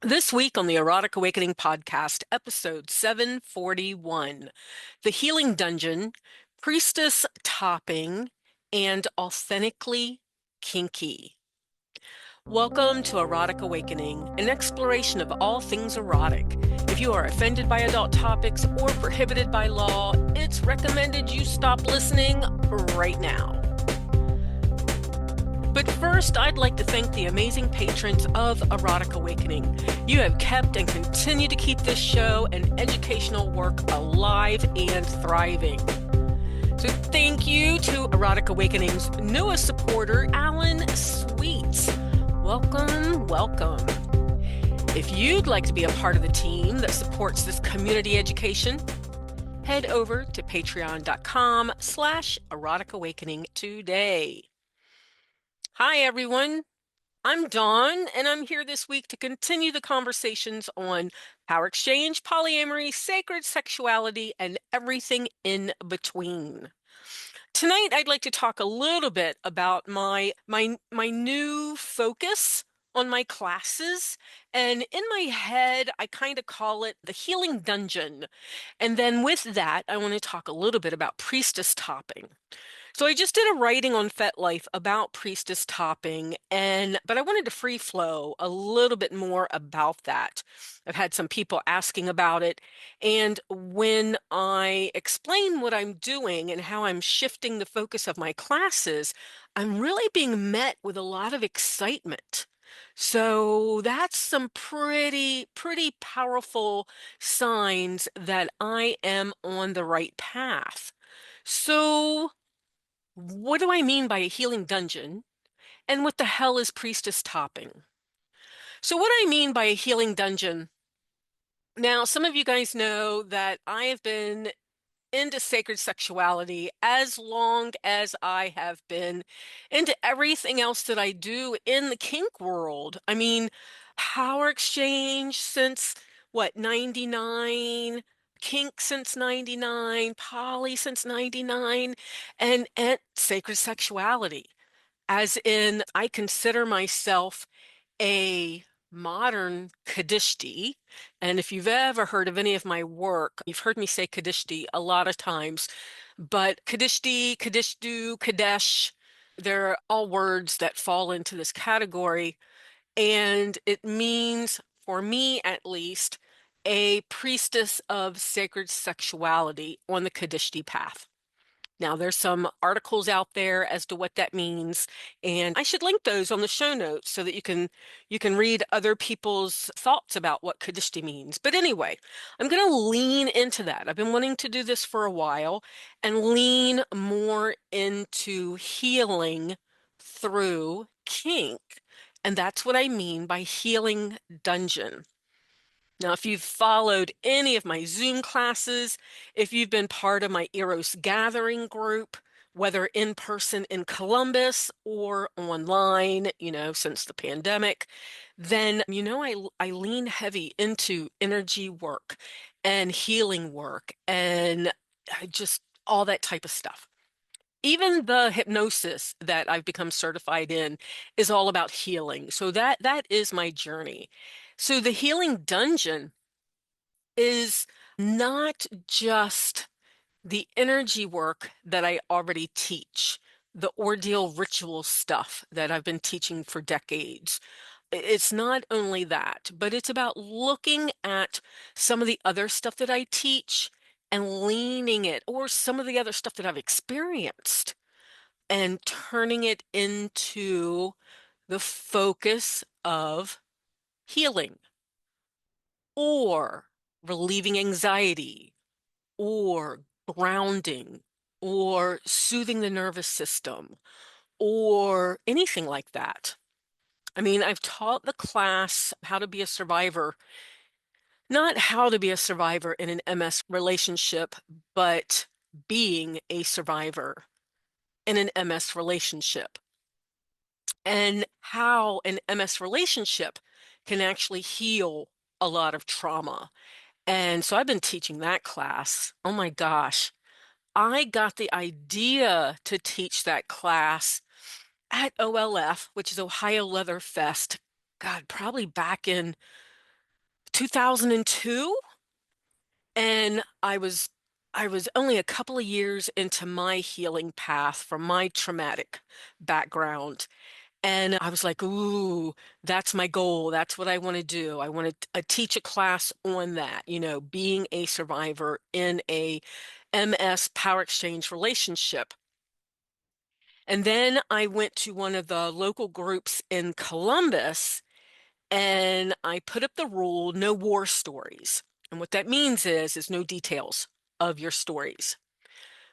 This week on the Erotic Awakening Podcast, episode 741, The Healing Dungeon, Priestess Topping, and Authentically Kinky. Welcome to Erotic Awakening, an exploration of all things erotic. If you are offended by adult topics or prohibited by law, it's recommended you stop listening right now. But first, I'd like to thank the amazing patrons of Erotic Awakening. You have kept and continue to keep this show and educational work alive and thriving. So thank you to Erotic Awakening's newest supporter, Alan Sweets. Welcome, welcome. If you'd like to be a part of the team that supports this community education, head over to patreon.com/Erotic Awakening today. Hi, everyone. I'm Dawn, and I'm here this week to continue the conversations on power exchange, polyamory, sacred sexuality, and everything in between. Tonight, I'd like to talk a little bit about my new focus on my classes. And in my head, I kind of call it the healing dungeon. And then with that, I want to talk a little bit about priestess topping. So I just did a writing on Fetlife about priestess topping, but I wanted to free flow a little bit more about that. I've had some people asking about it, and when I explain what I'm doing and how I'm shifting the focus of my classes, I'm really being met with a lot of excitement. So that's some pretty powerful signs that I am on the right path. So what do I mean by a healing dungeon? And what the hell is priestess topping? So what I mean by a healing dungeon, now some of you guys know that I have been into sacred sexuality as long as I have been into everything else that I do in the kink world. I mean, power exchange since what, 99? Kink since 99, poly since 99, and sacred sexuality. As in, I consider myself a modern Qadishti. And if you've ever heard of any of my work, you've heard me say Qadishti a lot of times. But Qadishti, Qadishtu, Kadesh, they're all words that fall into this category. And it means, for me at least, a priestess of sacred sexuality on the Qadishti path. Now, there's some articles out there as to what that means, and I should link those on the show notes so that you can read other people's thoughts about what Qadishti means. But anyway, I'm going to lean into that. I've been wanting to do this for a while and lean more into healing through kink. And that's what I mean by healing dungeon. Now, if you've followed any of my Zoom classes, if you've been part of my Eros gathering group, whether in person in Columbus or online, since the pandemic, then, I lean heavy into energy work and healing work and just all that type of stuff. Even the hypnosis that I've become certified in is all about healing. So that is my journey. So the healing dungeon is not just the energy work that I already teach, the ordeal ritual stuff that I've been teaching for decades. It's not only that, but it's about looking at some of the other stuff that I teach and leaning it, or some of the other stuff that I've experienced, and turning it into the focus of healing or relieving anxiety or grounding or soothing the nervous system or anything like that. I mean, I've taught the class how to be a survivor, not how to be a survivor in an MS relationship, but being a survivor in an MS relationship, and how an MS relationship can actually heal a lot of trauma. And so I've been teaching that class. Oh my gosh. I got the idea to teach that class at OLF, which is Ohio Leather Fest. God, probably back in 2002, and I was only a couple of years into my healing path from my traumatic background. And I was like, ooh, that's my goal. That's what I want to do. I want to teach a class on that, being a survivor in a MS power exchange relationship. And then I went to one of the local groups in Columbus and I put up the rule, no war stories. And what that means is no details of your stories.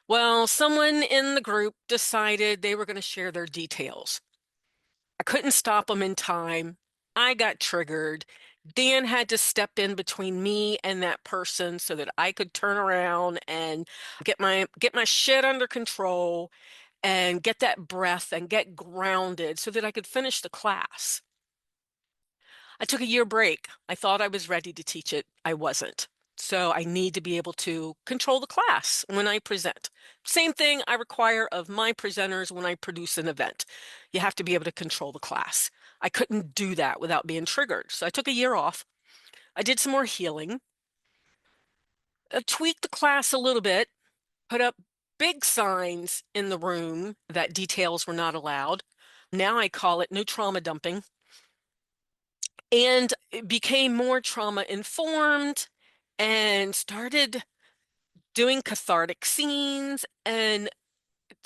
Well, someone in the group decided they were going to share their details. I couldn't stop them in time. I got triggered. Dan had to step in between me and that person so that I could turn around and get my shit under control and get that breath and get grounded so that I could finish the class. I took a year break. I thought I was ready to teach it. I wasn't. So I need to be able to control the class when I present. Same thing I require of my presenters when I produce an event. You have to be able to control the class. I couldn't do that without being triggered. So I took a year off. I did some more healing, tweaked the class a little bit, put up big signs in the room that details were not allowed. Now I call it no trauma dumping, and it became more trauma informed and started doing cathartic scenes and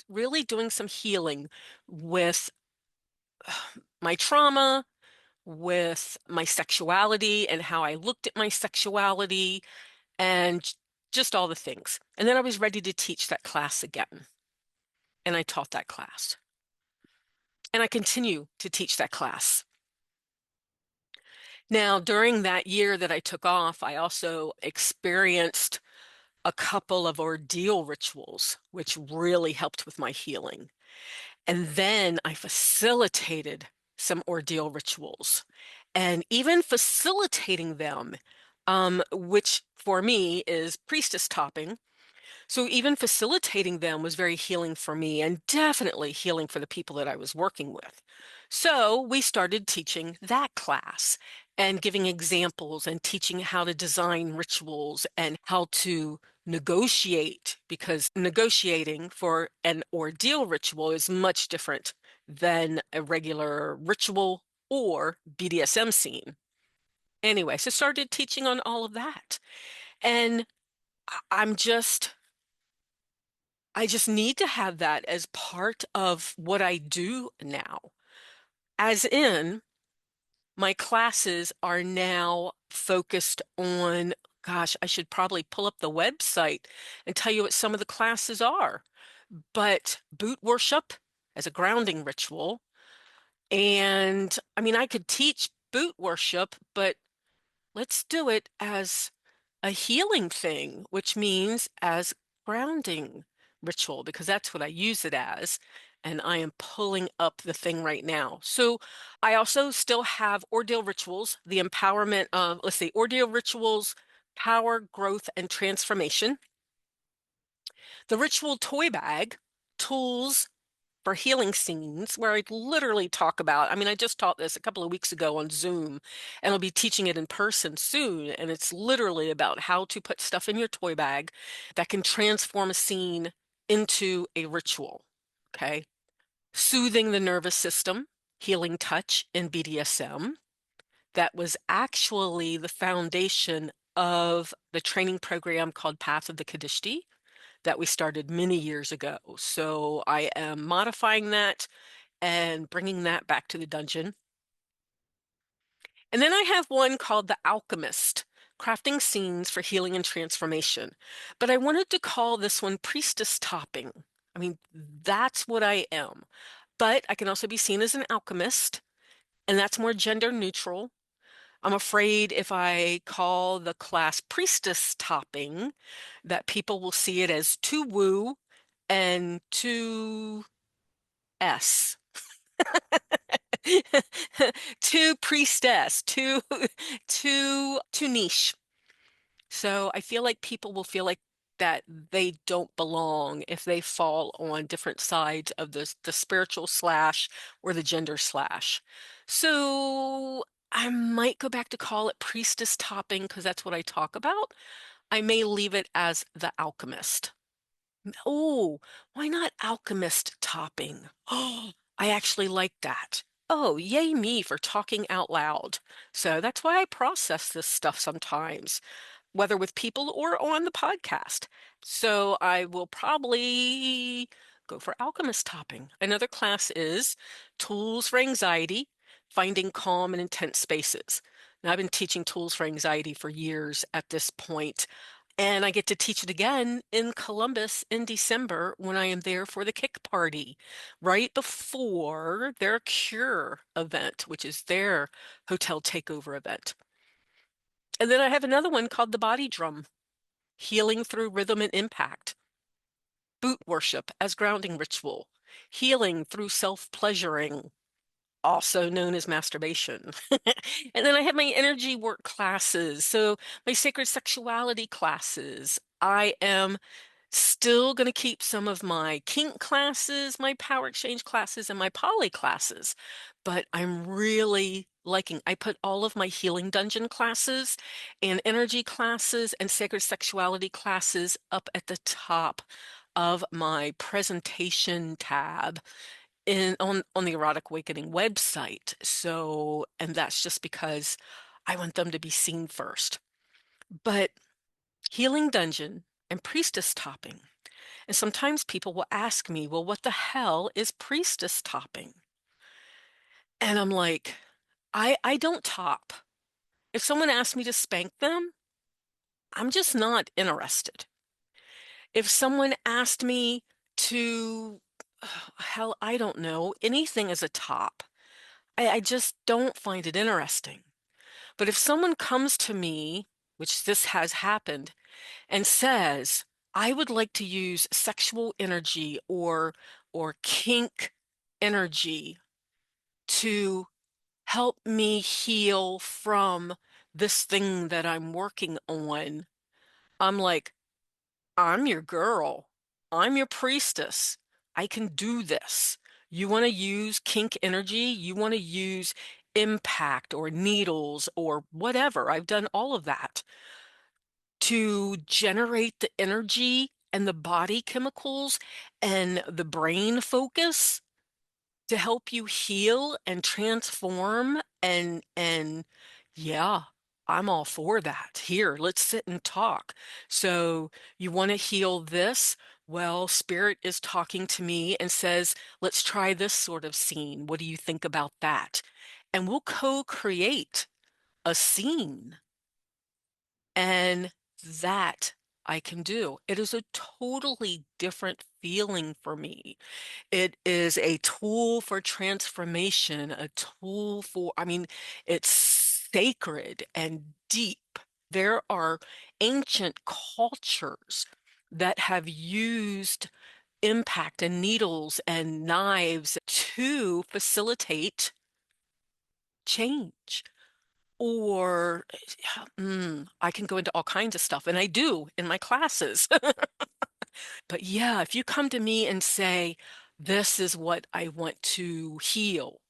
really doing some healing with my trauma, with my sexuality and how I looked at my sexuality and just all the things. And then I was ready to teach that class again. And I taught that class. And I continue to teach that class. Now, during that year that I took off, I also experienced a couple of ordeal rituals, which really helped with my healing. And then I facilitated some ordeal rituals. And even facilitating them, which for me is priestess topping. So even facilitating them was very healing for me and definitely healing for the people that I was working with. So we started teaching that class and giving examples and teaching how to design rituals and how to negotiate, because negotiating for an ordeal ritual is much different than a regular ritual or BDSM scene. Anyway, so started teaching on all of that. And I'm just I just need to have that as part of what I do now. As in, my classes are now focused on, gosh, I should probably pull up the website and tell you what some of the classes are. But boot worship as a grounding ritual. And I mean, I could teach boot worship, but let's do it as a healing thing, which means as grounding ritual, because that's what I use it as. And I am pulling up the thing right now. So I also still have Ordeal Rituals, the empowerment of, let's see, Ordeal Rituals, power, growth, and transformation. The ritual toy bag, tools for healing scenes, where I literally talk about, I mean, I just taught this a couple of weeks ago on Zoom, and I'll be teaching it in person soon. And it's literally about how to put stuff in your toy bag that can transform a scene into a ritual. Okay. Soothing the nervous system, healing touch in BDSM. That was actually the foundation of the training program called Path of the Qadishti that we started many years ago. So I am modifying that and bringing that back to the dungeon. And then I have one called The Alchemist, crafting scenes for healing and transformation. But I wanted to call this one Priestess Topping. I mean, that's what I am. But I can also be seen as an alchemist, and that's more gender neutral. I'm afraid if I call the class Priestess Topping, that people will see it as too woo and too S. Too priestess, too niche. So I feel like people will feel like that they don't belong if they fall on different sides of the spiritual slash or the gender slash. So I might go back to call it Priestess Topping because that's what I talk about. I may leave it as the Alchemist. Oh, why not Alchemist Topping? Oh, I actually like that. Oh, yay me for talking out loud. So that's why I process this stuff sometimes, whether with people or on the podcast. So I will probably go for Alchemist Topping. Another class is Tools for Anxiety, Finding Calm in Intense Spaces. Now, I've been teaching Tools for Anxiety for years at this point, and I get to teach it again in Columbus in December when I am there for the Kick Party, right before their Cure event, which is their hotel takeover event. And then I have another one called the Body Drum, Healing Through Rhythm and Impact, Boot Worship as Grounding Ritual, Healing Through Self-Pleasuring, also known as masturbation. And then I have my energy work classes, so my sacred sexuality classes. I am still going to keep some of my kink classes, my power exchange classes, and my poly classes, but I'm really liking, I put all of my healing dungeon classes and energy classes and sacred sexuality classes up at the top of my presentation tab on the Erotic Awakening website. So, and that's just because I want them to be seen first. But Healing Dungeon and Priestess Topping. And sometimes people will ask me, well, what the hell is Priestess Topping? And I'm like, I don't top. If someone asks me to spank them, I'm just not interested. If someone asked me to, hell, I don't know, anything as a top, I just don't find it interesting. But if someone comes to me, which this has happened, and says, I would like to use sexual energy or kink energy to help me heal from this thing that I'm working on. I'm like, I'm your girl. I'm your priestess. I can do this. You want to use kink energy? You want to use impact or needles or whatever. I've done all of that to generate the energy and the body chemicals and the brain focus to help you heal and transform and yeah, I'm all for that. Here, let's sit and talk. So, you want to heal this? Well, Spirit is talking to me and says, let's try this sort of scene. What do you think about that? And we'll co-create a scene. And that I can do. It is a totally different feeling for me. It is a tool for transformation, a tool for, I mean, it's sacred and deep. There are ancient cultures that have used impact and needles and knives to facilitate change. Or I can go into all kinds of stuff, and I do in my classes. But yeah, if you come to me and say, this is what I want to heal,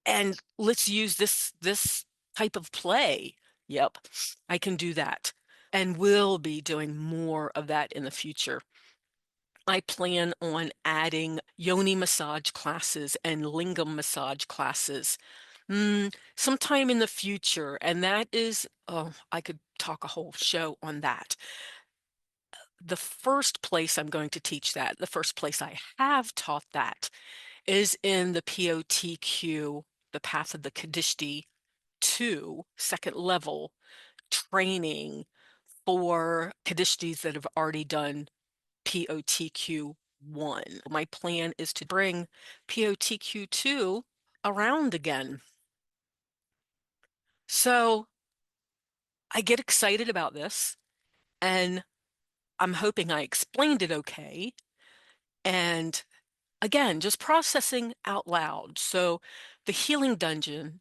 and let's use this type of play. Yep, I can do that. And will be doing more of that in the future. I plan on adding yoni massage classes and lingam massage classes sometime in the future. And that is, oh, I could talk a whole show on that. The first place I'm going to teach that, the first place I have taught that is in the POTQ, the Path of the Qadishti 2, second level training for Qadishtis that have already done POTQ 1. My plan is to bring POTQ 2 around again. So I get excited about this, and I'm hoping I explained it okay. And again, just processing out loud. So the healing dungeon,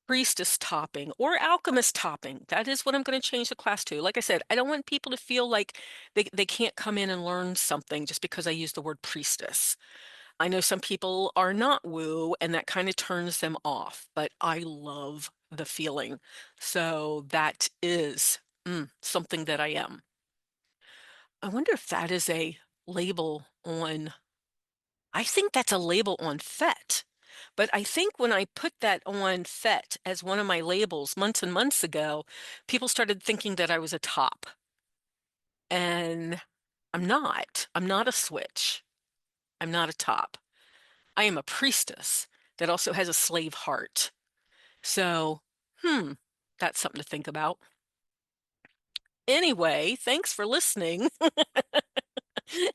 priestess topping, or alchemist topping, that is what I'm going to change the class to. Like I said, I don't want people to feel like they can't come in and learn something just because I use the word priestess. I know some people are not woo and that kind of turns them off, but I love the feeling. So that is something that I am. I wonder if that is a label on, I think that's a label on Fet. But I think when I put that on Fet as one of my labels months and months ago, people started thinking that I was a top. And I'm not. I'm not a switch. I'm not a top. I am a priestess that also has a slave heart. So, that's something to think about. Anyway, thanks for listening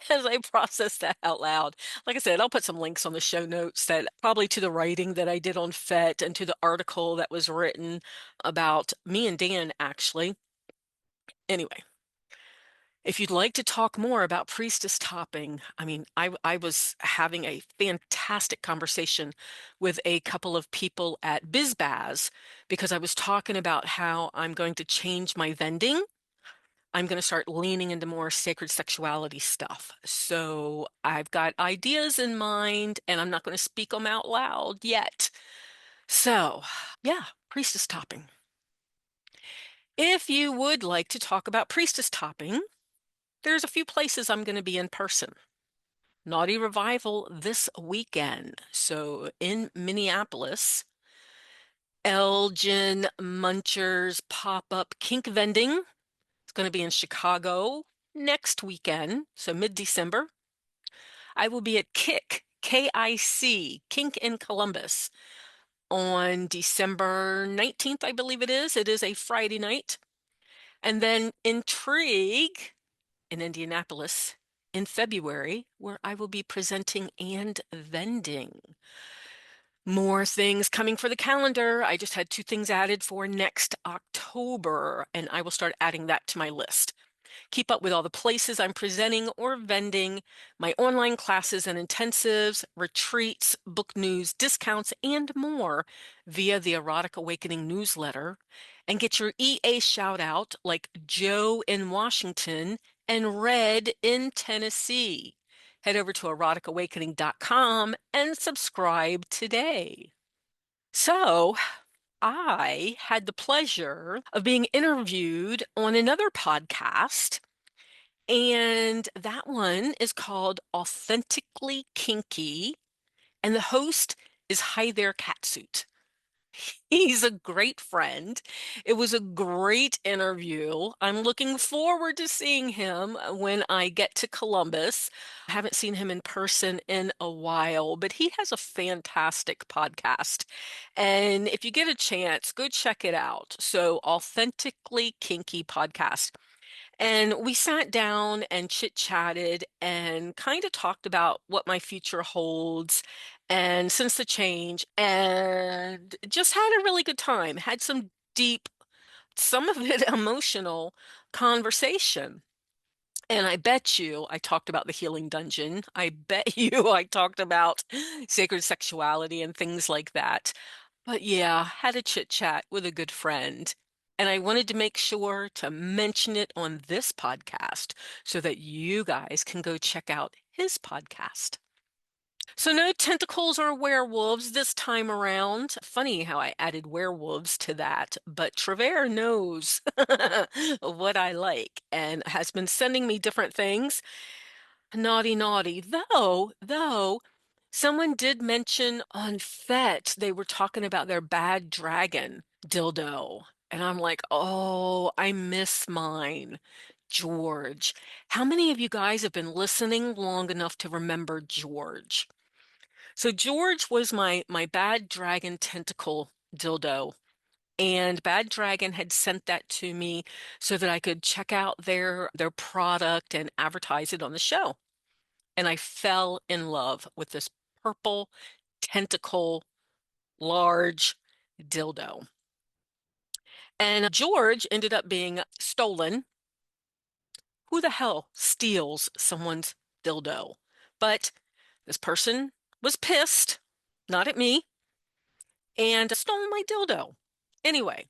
as I process that out loud. Like I said, I'll put some links on the show notes that probably to the writing that I did on FET and to the article that was written about me and Dan, actually. Anyway, if you'd like to talk more about Priestess Topping, I mean, I was having a fantastic conversation with a couple of people at BizBaz because I was talking about how I'm going to change my vending. I'm going to start leaning into more sacred sexuality stuff. So I've got ideas in mind and I'm not going to speak them out loud yet. So, yeah, Priestess Topping. If you would like to talk about Priestess Topping, there's a few places I'm going to be in person. Naughty Revival this weekend. So in Minneapolis, Elgin Muncher's pop-up kink vending. It's going to be in Chicago next weekend, so mid-December. I will be at Kick, K-I-C, Kink in Columbus on December 19th, I believe it is. It is a Friday night. And then Intrigue in Indianapolis in February, where I will be presenting and vending. More things coming for the calendar. I just had 2 things added for next October, and I will start adding that to my list. Keep up with all the places I'm presenting or vending, my online classes and intensives, retreats, book news, discounts, and more via the Erotic Awakening newsletter. And get your EA shout out like Joe in Washington and Red in Tennessee. Head over to eroticawakening.com and subscribe today. So, I had the pleasure of being interviewed on another podcast, and that one is called Authentically Kinky, and the host is HiThereCatSuit. He's a great friend. It was a great interview. I'm looking forward to seeing him when I get to Columbus. I haven't seen him in person in a while, but he has a fantastic podcast. And if you get a chance, go check it out. So, Authentically Kinky Podcast. And we sat down and chit-chatted and kind of talked about what my future holds and since the change, and just had a really good time. Had some deep, some of it emotional conversation. And I bet you I talked about the healing dungeon. I bet you I talked about sacred sexuality and things like that. But yeah, had a chit chat with a good friend. And I wanted to make sure to mention it on this podcast so that you guys can go check out his podcast. So, no tentacles or werewolves this time around. Funny how I added werewolves to that, but Trevor knows what I like and has been sending me different things. Naughty, naughty. Though, someone did mention on FET they were talking about their bad dragon dildo. And I'm like, oh, I miss mine. George. How many of you guys have been listening long enough to remember George? So George was my bad dragon tentacle dildo. And Bad Dragon had sent that to me so that I could check out their product and advertise it on the show. And I fell in love with this purple tentacle large dildo. And George ended up being stolen. Who the hell steals someone's dildo? But this person was pissed, not at me, and stole my dildo. Anyway,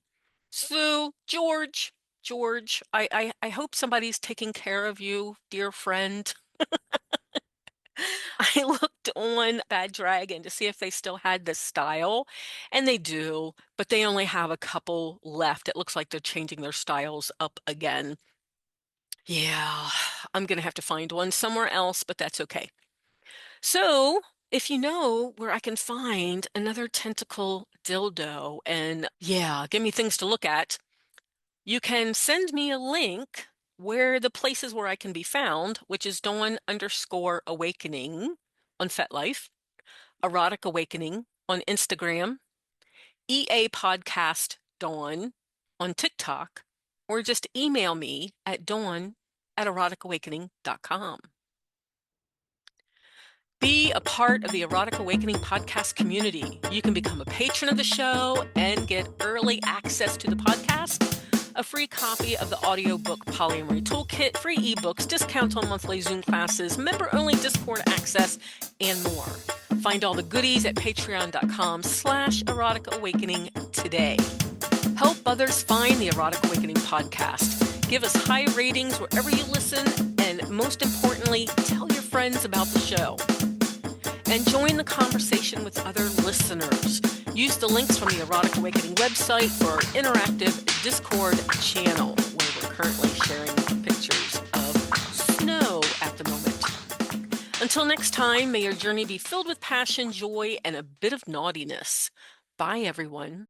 so George, I hope somebody's taking care of you, dear friend. I looked on Bad Dragon to see if they still had this style. And they do, but they only have a couple left. It looks like they're changing their styles up again. Yeah, I'm going to have to find one somewhere else, but that's okay. So if you know where I can find another tentacle dildo and yeah, give me things to look at, you can send me a link where the places where I can be found, which is Dawn_Awakening on Fetlife, Erotic Awakening on Instagram, EA Podcast Dawn on TikTok, or just email me at dawn@eroticawakening.com. Be a part of the Erotic Awakening podcast community. You can become a patron of the show and get early access to the podcast, a free copy of the audiobook Polyamory Toolkit, free ebooks, discounts on monthly Zoom classes, member-only Discord access, and more. Find all the goodies at patreon.com/Erotic Awakening today. Help others find the Erotic Awakening podcast. Give us high ratings wherever you listen, and most importantly, tell your friends about the show. And join the conversation with other listeners. Use the links from the Erotic Awakening website for our interactive Discord channel, where we're currently sharing pictures of snow at the moment. Until next time, may your journey be filled with passion, joy, and a bit of naughtiness. Bye, everyone.